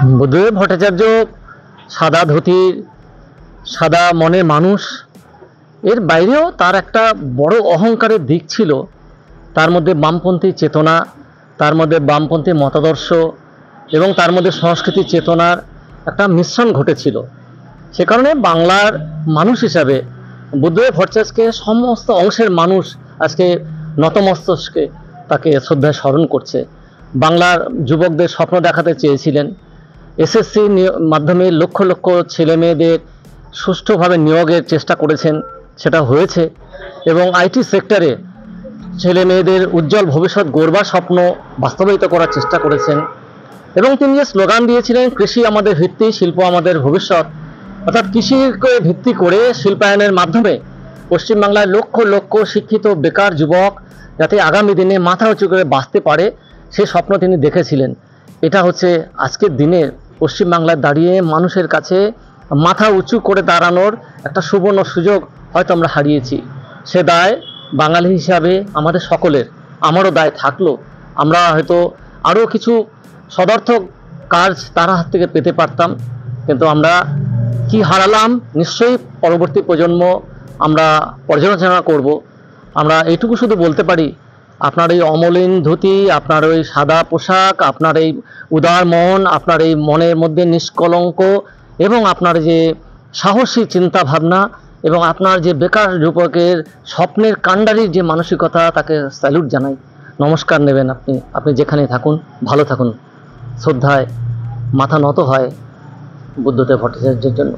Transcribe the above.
বুদ্ধদেব ভট্টাচার্য সাদা ধুতির সাদা মনের মানুষ, এর বাইরেও তার একটা বড় অহংকারের দিক ছিল। তার মধ্যে বামপন্থী চেতনা, তার মধ্যে বামপন্থী মতাদর্শ এবং তার মধ্যে সংস্কৃতি চেতনার একটা মিশ্রণ ঘটেছিল। সে কারণে বাংলার মানুষ হিসাবে বুদ্ধদেব ভট্টাচার্যকে সমস্ত অংশের মানুষ আজকে নতমস্তকে তাকে শ্রদ্ধায় স্মরণ করছে। বাংলার যুবকদের স্বপ্ন দেখাতে চেয়েছিলেন। এসএসসি মাধ্যমে লক্ষ লক্ষ ছেলে মেয়েদের সুষ্ঠুভাবে নিয়োগের চেষ্টা করেছেন, সেটা হয়েছে। এবং আইটি সেক্টরে ছেলে মেয়েদের উজ্জ্বল ভবিষ্যৎ গড়বার স্বপ্ন বাস্তবায়িত করার চেষ্টা করেছেন। এবং তিনি যে স্লোগান দিয়েছিলেন, কৃষি আমাদের ভিত্তি, শিল্প আমাদের ভবিষ্যৎ, অর্থাৎ কৃষিকে ভিত্তি করে শিল্পায়নের মাধ্যমে পশ্চিমবাংলার লক্ষ লক্ষ শিক্ষিত বেকার যুবক যাতে আগামী দিনে মাথা উঁচু করে বাঁচতে পারে, সে স্বপ্ন তিনি দেখেছিলেন। এটা হচ্ছে আজকের দিনে পশ্চিমবাংলায় দাঁড়িয়ে মানুষের কাছে মাথা উঁচু করে দাঁড়ানোর একটা সুবর্ণ সুযোগ হয়তো আমরা হারিয়েছি। সে দায় বাঙালি হিসাবে আমাদের সকলের, আমারও দায় থাকলো। আমরা হয়তো আরও কিছু সদর্থক কাজ তার হাত থেকে পেতে পারতাম, কিন্তু আমরা কি হারালাম নিশ্চয়ই পরবর্তী প্রজন্ম আমরা পর্যালোচনা করব। আমরা এইটুকু শুধু বলতে পারি, আপনার এই অমলিন ধুতি, আপনার ওই সাদা পোশাক, আপনার এই উদার মন, আপনার এই মনের মধ্যে নিষ্কলঙ্ক এবং আপনার যে সাহসী চিন্তা ভাবনা এবং আপনার যে বেকার যুবকের স্বপ্নের কাণ্ডারির যে মানসিকতা, তাকে স্যালুট জানাই। নমস্কার নেবেন আপনি যেখানে থাকুন, ভালো থাকুন। শ্রদ্ধায় মাথা নত হয় বুদ্ধদেব ভট্টাচার্যের জন্য।